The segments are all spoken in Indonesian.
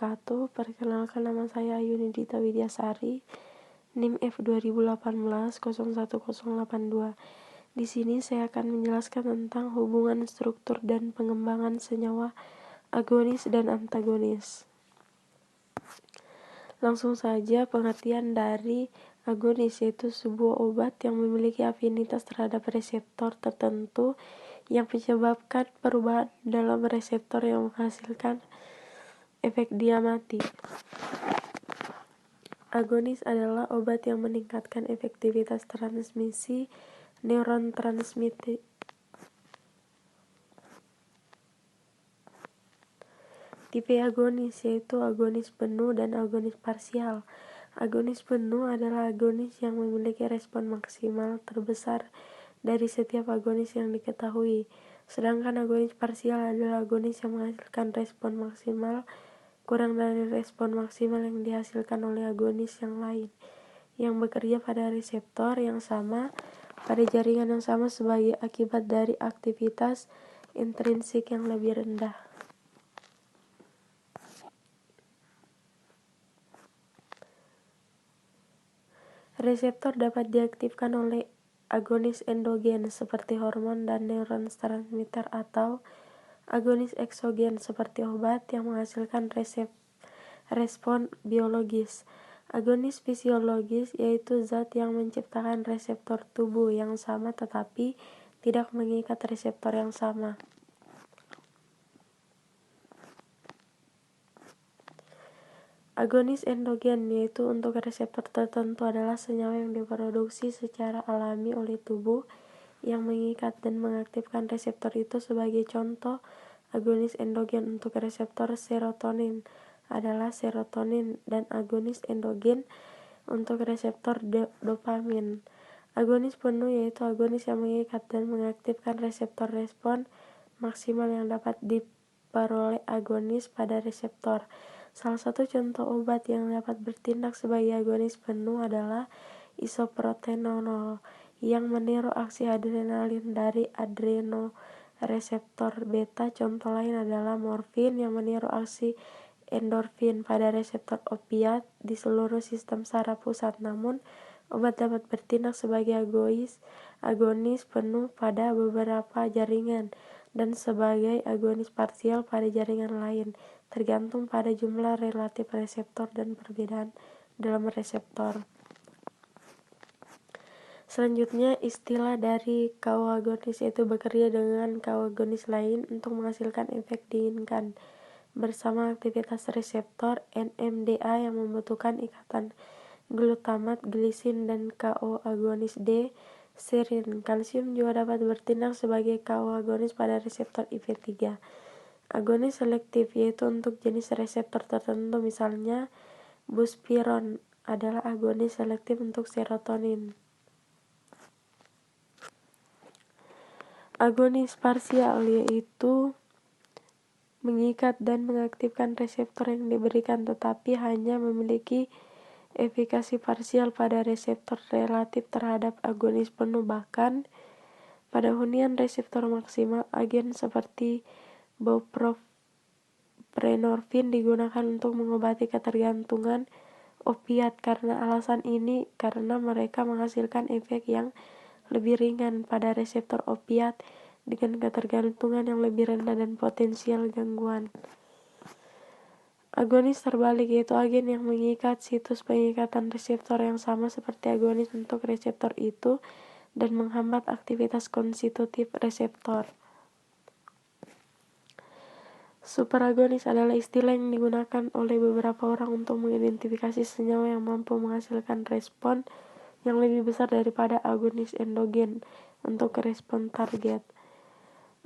wabarakatuh. Perkenalkan, nama saya Ayuni Dita Widyasari, NIM F2018 010082. Di sini saya akan menjelaskan tentang hubungan struktur dan pengembangan senyawa agonis dan antagonis. Langsung saja, pengertian dari agonis yaitu sebuah obat yang memiliki afinitas terhadap reseptor tertentu yang menyebabkan perubahan dalam reseptor yang menghasilkan efek dia mati. Agonis adalah obat yang meningkatkan efektivitas transmisi neurotransmitter. Tipe agonis yaitu agonis penuh dan agonis parsial. Agonis penuh adalah agonis yang memiliki respon maksimal terbesar dari setiap agonis yang diketahui. Sedangkan agonis parsial adalah agonis yang menghasilkan respon maksimal kurang dari respon maksimal yang dihasilkan oleh agonis yang lain, yang bekerja pada reseptor yang sama pada jaringan yang sama sebagai akibat dari aktivitas intrinsik yang lebih rendah. Reseptor dapat diaktifkan oleh agonis endogen seperti hormon dan neurotransmitter atau agonis eksogen seperti obat yang menghasilkan respon biologis. Agonis fisiologis yaitu zat yang menciptakan reseptor tubuh yang sama tetapi tidak mengikat reseptor yang sama. Agonis endogen yaitu untuk reseptor tertentu adalah senyawa yang diproduksi secara alami oleh tubuh yang mengikat dan mengaktifkan reseptor itu. Sebagai contoh, agonis endogen untuk reseptor serotonin adalah serotonin dan agonis endogen untuk reseptor dopamin. Agonis penuh yaitu agonis yang mengikat dan mengaktifkan reseptor respon maksimal yang dapat diperoleh agonis pada reseptor. Salah satu contoh obat yang dapat bertindak sebagai agonis penuh adalah isoprotenolol yang meniru aksi adrenalin dari adrenoreseptor beta. Contoh lain adalah morfin yang meniru aksi endorfin pada reseptor opiat di seluruh sistem saraf pusat. Namun, obat dapat bertindak sebagai agonis penuh pada beberapa jaringan dan sebagai agonis parsial pada jaringan lain, tergantung pada jumlah relatif reseptor dan perbedaan dalam reseptor. Selanjutnya, istilah dari koagonis yaitu bekerja dengan koagonis lain untuk menghasilkan efek diinginkan bersama aktivitas reseptor NMDA yang membutuhkan ikatan glutamat, glisin, dan koagonis D. Serin. Kalsium juga dapat bertindak sebagai koagonis pada reseptor IP3. Agonis selektif yaitu untuk jenis reseptor tertentu, misalnya buspirone adalah agonis selektif untuk serotonin. Agonis parsial yaitu mengikat dan mengaktifkan reseptor yang diberikan tetapi hanya memiliki efikasi parsial pada reseptor relatif terhadap agonis penuh. Bahkan pada hunian reseptor maksimal, agen seperti buprenorfin digunakan untuk mengobati ketergantungan opiat. Karena alasan ini, karena mereka menghasilkan efek yang lebih ringan pada reseptor opiat dengan ketergantungan yang lebih rendah dan potensial gangguan. Agonis terbalik yaitu agen yang mengikat situs pengikatan reseptor yang sama seperti agonis untuk reseptor itu dan menghambat aktivitas konstitutif reseptor. Superagonis adalah istilah yang digunakan oleh beberapa orang untuk mengidentifikasi senyawa yang mampu menghasilkan respon yang lebih besar daripada agonis endogen untuk respon target.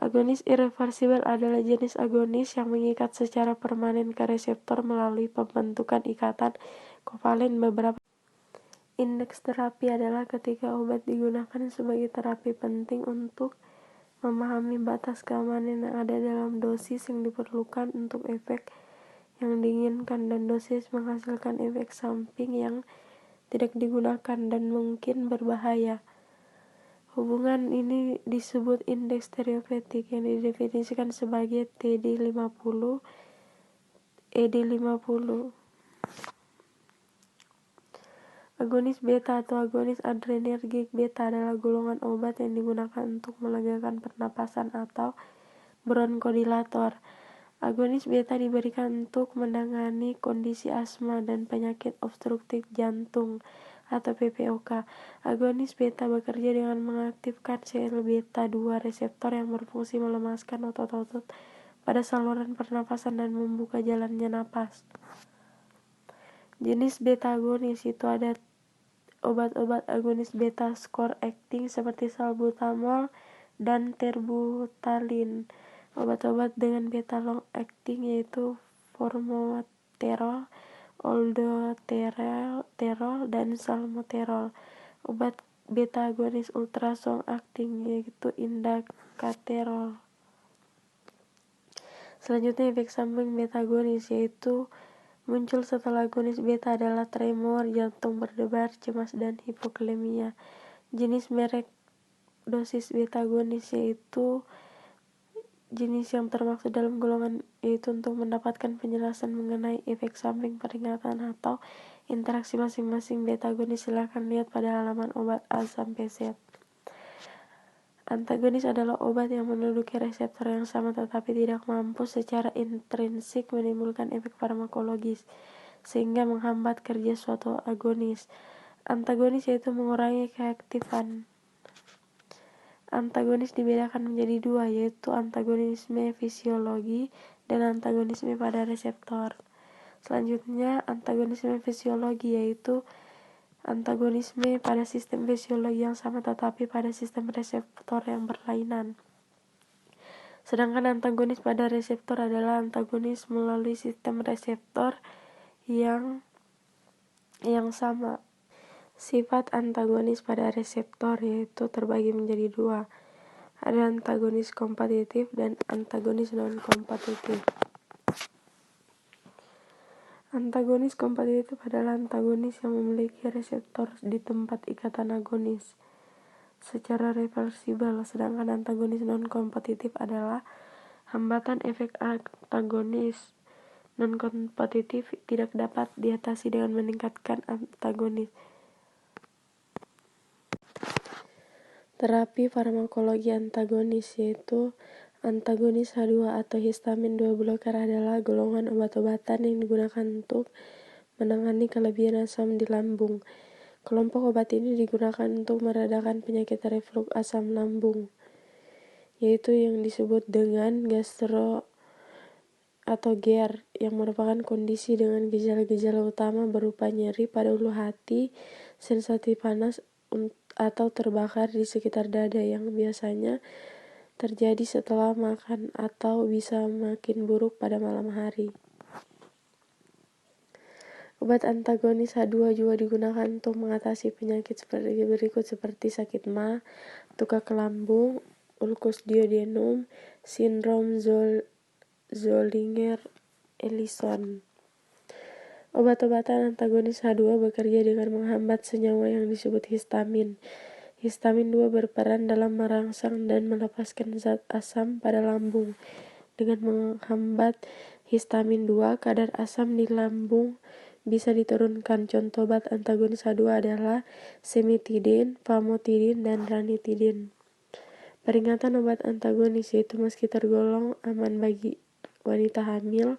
Agonis irreversibel adalah jenis agonis yang mengikat secara permanen ke reseptor melalui pembentukan ikatan kovalen. Beberapa indeks terapi adalah ketika obat digunakan sebagai terapi penting untuk memahami batas keamanan yang ada dalam dosis yang diperlukan untuk efek yang diinginkan dan dosis menghasilkan efek samping yang tidak digunakan dan mungkin berbahaya. Hubungan ini disebut indeks terapeutik yang didefinisikan sebagai TD50 ED50. Agonis beta atau agonis adrenergik beta adalah golongan obat yang digunakan untuk melegakan pernapasan atau bronkodilator. Agonis beta diberikan untuk menangani kondisi asma dan penyakit obstruktif jantung atau PPOK. Agonis beta bekerja dengan mengaktifkan sel beta 2 reseptor yang berfungsi melemaskan otot-otot pada saluran pernapasan dan membuka jalannya napas. Jenis beta agonis itu ada obat-obat agonis beta short acting seperti salbutamol dan terbutalin. Obat-obat dengan beta long acting yaitu formoterol, aldosterol, dan salmeterol. Obat beta agonis ultra long acting yaitu indacaterol. Selanjutnya efek samping beta agonis yaitu muncul setelah agonis beta adalah tremor, jantung berdebar, cemas, dan hipokalemia. Jenis merek dosis beta agonis yaitu jenis yang termaksud dalam golongan yaitu untuk mendapatkan penjelasan mengenai efek samping, peringatan, atau interaksi masing-masing beta agonis silakan lihat pada halaman obat A sampai Z. Antagonis adalah obat yang menduduki reseptor yang sama tetapi tidak mampu secara intrinsik menimbulkan efek farmakologis, sehingga menghambat kerja suatu agonis. Antagonis yaitu mengurangi keaktifan. Antagonis dibedakan menjadi dua, yaitu antagonisme fisiologi dan antagonisme pada reseptor. Selanjutnya, antagonisme fisiologi yaitu antagonisme pada sistem fisiologi yang sama tetapi pada sistem reseptor yang berlainan. Sedangkan antagonis pada reseptor adalah antagonis melalui sistem reseptor yang sama. Sifat antagonis pada reseptor yaitu terbagi menjadi dua. Ada antagonis kompetitif dan antagonis non-kompetitif. Antagonis kompetitif adalah antagonis yang memiliki reseptor di tempat ikatan agonis secara reversibel, sedangkan antagonis non-kompetitif adalah hambatan efek antagonis non-kompetitif tidak dapat diatasi dengan meningkatkan antagonis. Terapi farmakologi antagonis yaitu antagonis H2 atau histamin 2 blocker adalah golongan obat-obatan yang digunakan untuk menangani kelebihan asam di lambung. Kelompok obat ini digunakan untuk meredakan penyakit reflux asam lambung, yaitu yang disebut dengan gastro atau GER, yang merupakan kondisi dengan gejala-gejala utama berupa nyeri pada ulu hati, sensasi panas atau terbakar di sekitar dada yang biasanya terjadi setelah makan atau bisa makin buruk pada malam hari. Obat antagonis H2 juga digunakan untuk mengatasi penyakit seperti berikut seperti sakit MA, tukak lambung, ulkus duodenum, sindrom Zollinger-Ellison. Obat-obatan antagonis H2 bekerja dengan menghambat senyawa yang disebut histamin. Histamin 2 berperan dalam merangsang dan melepaskan zat asam pada lambung. Dengan menghambat histamin 2, kadar asam di lambung bisa diturunkan. Contoh obat antagonis H2 adalah semitidin, famotidin, dan ranitidin. Peringatan obat antagonis yaitu meski tergolong aman bagi wanita hamil,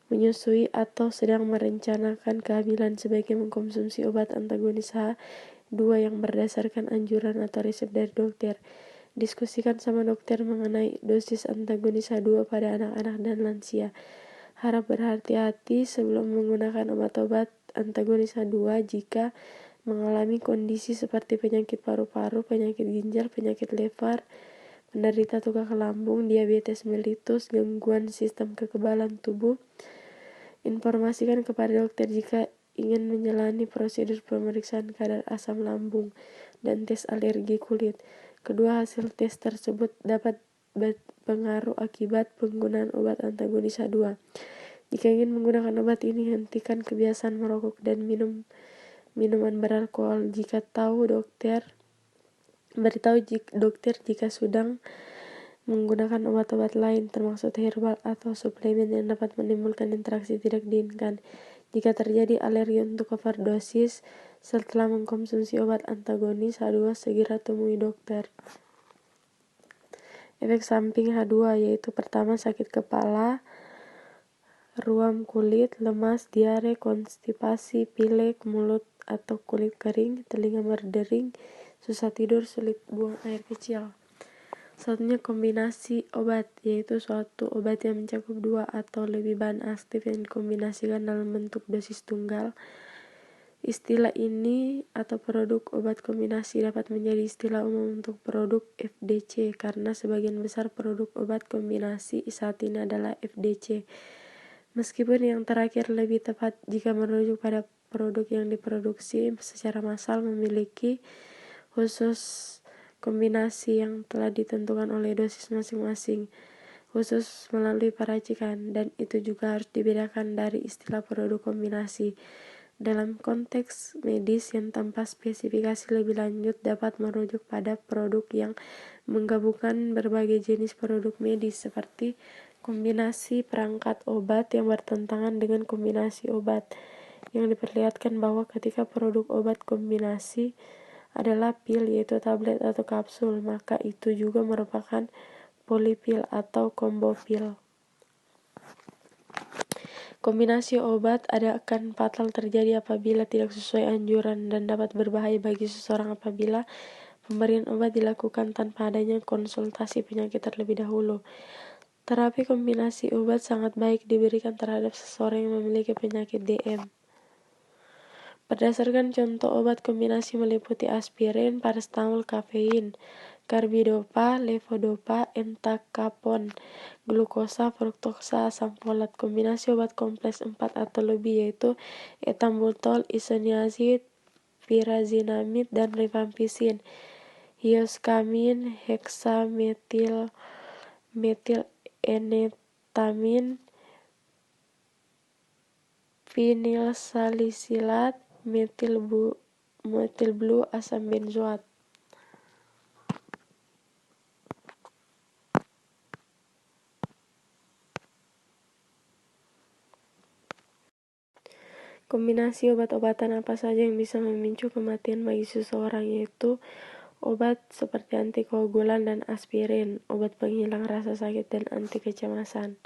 menyusui, atau sedang merencanakan kehamilan, sebaiknya mengkonsumsi obat antagonis H2 yang berdasarkan anjuran atau resep dari dokter. Diskusikan sama dokter mengenai dosis antagonis H2 pada anak-anak dan lansia. Harap berhati-hati sebelum menggunakan obat-obat antagonis H2 jika mengalami kondisi seperti penyakit paru-paru, penyakit ginjal, penyakit lever, penderita tukak lambung, diabetes mellitus, gangguan sistem kekebalan tubuh. Informasikan kepada dokter jika ingin menjalani prosedur pemeriksaan kadar asam lambung dan tes alergi kulit. Kedua hasil tes tersebut dapat berpengaruh akibat penggunaan obat antagonis H2. Jika ingin menggunakan obat ini, hentikan kebiasaan merokok dan minuman beralkohol. Beritahu dokter jika sedang menggunakan obat-obat lain termasuk herbal atau suplemen yang dapat menimbulkan interaksi tidak diinginkan. Jika terjadi alergi untuk overdosis setelah mengkonsumsi obat antagonis H2, segera temui dokter. Efek samping H2 yaitu pertama, sakit kepala, ruam kulit, lemas, diare, konstipasi, pilek, mulut atau kulit kering, telinga berdering, susah tidur, sulit buang air kecil. Satunya kombinasi obat, yaitu suatu obat yang mencakup 2 atau lebih bahan aktif yang dikombinasikan dalam bentuk dosis tunggal. Istilah ini atau produk obat kombinasi dapat menjadi istilah umum untuk produk FDC karena sebagian besar produk obat kombinasi saat ini adalah FDC. Meskipun yang terakhir lebih tepat jika merujuk pada produk yang diproduksi secara massal memiliki khusus kombinasi yang telah ditentukan oleh dosis masing-masing, khusus melalui peracikan, dan itu juga harus dibedakan dari istilah produk kombinasi. Dalam konteks medis yang tanpa spesifikasi lebih lanjut dapat merujuk pada produk yang menggabungkan berbagai jenis produk medis seperti kombinasi perangkat obat yang bertentangan dengan kombinasi obat, yang diperlihatkan bahwa ketika produk obat kombinasi adalah pil yaitu tablet atau kapsul, maka itu juga merupakan polipil atau combo pil. Kombinasi obat akan fatal terjadi apabila tidak sesuai anjuran dan dapat berbahaya bagi seseorang apabila pemberian obat dilakukan tanpa adanya konsultasi penyakit terlebih dahulu. Terapi kombinasi obat sangat baik diberikan terhadap seseorang yang memiliki penyakit DM. Berdasarkan contoh obat kombinasi meliputi aspirin, paracetamol, kafein, karbidopa, levodopa, entacapone, glukosa, fruktosa, asam folat. Kombinasi obat kompleks 4 atau lebih yaitu ethambutol, isoniazid, pyrazinamid, dan rifampicin, hioscamin, heksametilenetamin, vinilsalisilat, metil blue, asam benzoat. Kombinasi obat-obatan apa saja yang bisa memicu kematian bagi seseorang, yaitu obat seperti antikoagulan dan aspirin, obat penghilang rasa sakit dan anti kecemasan.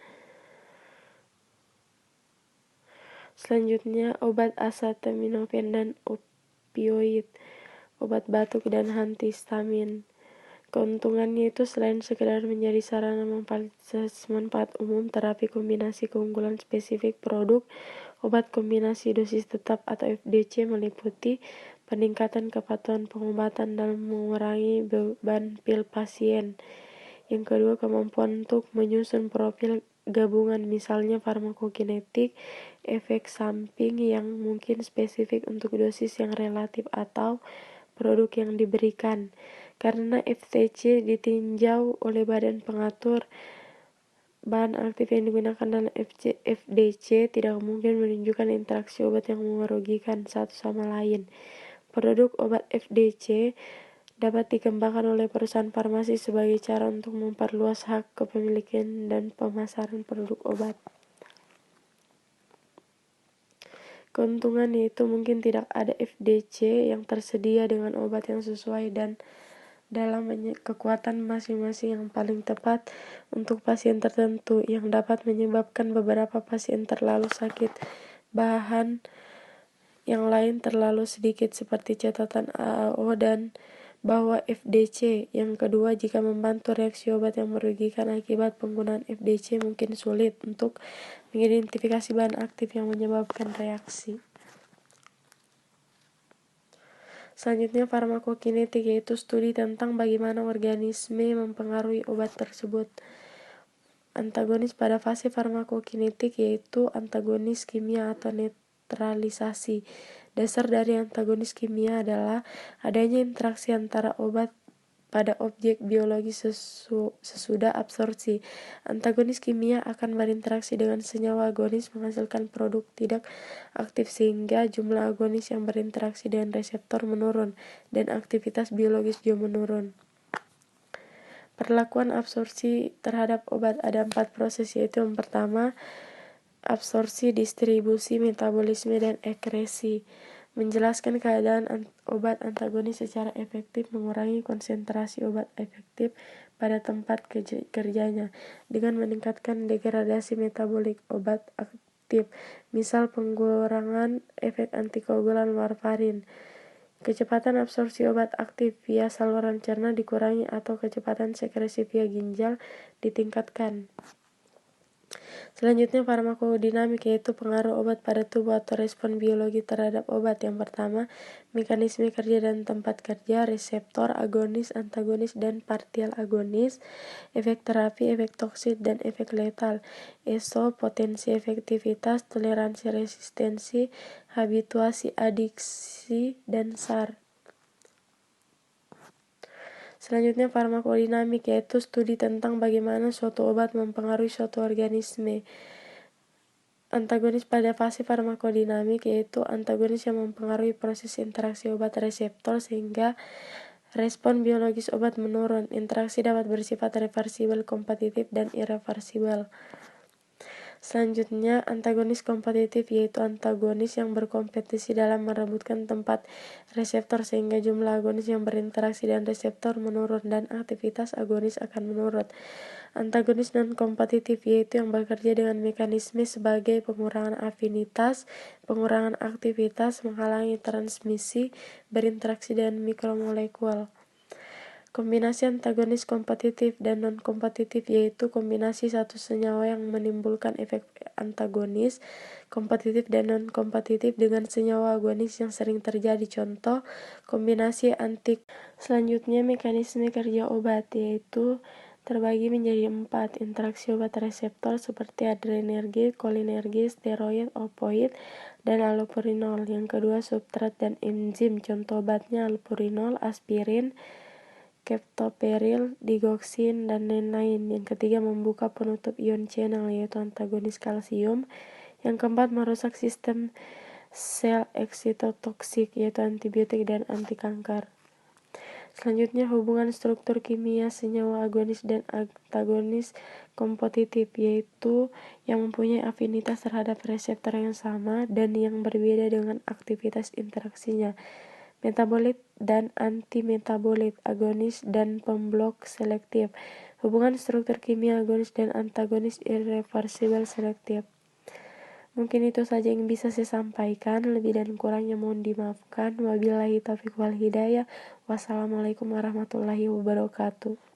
Selanjutnya, obat acetaminophen dan opioid, obat batuk dan antihistamin. Keuntungannya itu selain sekedar menjadi sarana manfaat umum, terapi kombinasi keunggulan spesifik produk obat kombinasi dosis tetap atau FDC meliputi peningkatan kepatuhan pengobatan dalam mengurangi beban pil pasien. Yang kedua, kemampuan untuk menyusun profil gabungan, misalnya farmakokinetik, efek samping yang mungkin spesifik untuk dosis yang relatif atau produk yang diberikan. Karena FDC ditinjau oleh badan pengatur bahan aktif yang digunakan dalam FDC tidak mungkin menunjukkan interaksi obat yang merugikan satu sama lain. Produk obat FDC dapat dikembangkan oleh perusahaan farmasi sebagai cara untuk memperluas hak kepemilikan dan pemasaran produk obat. Keuntungan yaitu mungkin tidak ada FDC yang tersedia dengan obat yang sesuai dan dalam kekuatan masing-masing yang paling tepat untuk pasien tertentu, yang dapat menyebabkan beberapa pasien terlalu sakit, bahan yang lain terlalu sedikit seperti catatan AAO, dan bahwa FDC. Yang kedua, jika membantu reaksi obat yang merugikan akibat penggunaan FDC, mungkin sulit untuk mengidentifikasi bahan aktif yang menyebabkan reaksi. Selanjutnya, farmakokinetik yaitu studi tentang bagaimana organisme mempengaruhi obat tersebut. Antagonis pada fase farmakokinetik yaitu antagonis kimia atau netralisasi. Dasar dari antagonis kimia adalah adanya interaksi antara obat pada objek biologi sesudah absorpsi. Antagonis kimia akan berinteraksi dengan senyawa agonis menghasilkan produk tidak aktif sehingga jumlah agonis yang berinteraksi dengan reseptor menurun dan aktivitas biologis juga menurun. Perlakuan absorpsi terhadap obat ada 4 proses, yaitu yang pertama, absorpsi, distribusi, metabolisme, dan ekskresi. Menjelaskan keadaan obat antagonis secara efektif mengurangi konsentrasi obat efektif pada tempat kerjanya dengan meningkatkan degradasi metabolik obat aktif, misal pengurangan efek antikoagulan warfarin. Kecepatan absorpsi obat aktif via saluran cerna dikurangi atau kecepatan sekresi via ginjal ditingkatkan. Selanjutnya farmakodinamik, yaitu pengaruh obat pada tubuh atau respon biologi terhadap obat. Yang pertama, mekanisme kerja dan tempat kerja, reseptor, agonis, antagonis, dan partial agonis, efek terapi, efek toksik, dan efek letal, ESO, potensi efektivitas, toleransi resistensi, habituasi adiksi, dan SAR. Selanjutnya farmakodinamik, yaitu studi tentang bagaimana suatu obat mempengaruhi suatu organisme. Antagonis pada fase farmakodinamik, yaitu antagonis yang mempengaruhi proses interaksi obat reseptor sehingga respon biologis obat menurun. Interaksi dapat bersifat reversibel, kompetitif, dan irreversibel. Selanjutnya, antagonis kompetitif, yaitu antagonis yang berkompetisi dalam merebutkan tempat reseptor sehingga jumlah agonis yang berinteraksi dengan reseptor menurun dan aktivitas agonis akan menurun. Antagonis non-kompetitif, yaitu yang bekerja dengan mekanisme sebagai pengurangan afinitas, pengurangan aktivitas, menghalangi transmisi, berinteraksi dengan mikromolekul. Kombinasi antagonis kompetitif dan non-kompetitif, yaitu kombinasi satu senyawa yang menimbulkan efek antagonis kompetitif dan non-kompetitif dengan senyawa agonis yang sering terjadi. Contoh, kombinasi antik. Selanjutnya, mekanisme kerja obat, yaitu terbagi menjadi 4. Interaksi obat reseptor seperti adrenergik, kolinergik, steroid, opoid, dan allopurinol. Yang kedua, substrat dan enzim. Contoh obatnya allopurinol, aspirin, captopril, digoxin, dan lain-lain. Yang ketiga, membuka penutup ion channel, yaitu antagonis kalsium. Yang keempat, merusak sistem sel eksitotoksik, yaitu antibiotik dan anti kanker. Selanjutnya, hubungan struktur kimia senyawa agonis dan antagonis kompetitif, yaitu yang mempunyai afinitas terhadap reseptor yang sama dan yang berbeda dengan aktivitas interaksinya. Metabolit dan antimetabolit, agonis dan pemblok selektif. Hubungan struktur kimia agonis dan antagonis irreversibel selektif. Mungkin itu saja yang bisa saya sampaikan. Lebih dan kurangnya mohon dimaafkan. Wabillahi taufiq wal hidayah. Wassalamualaikum warahmatullahi wabarakatuh.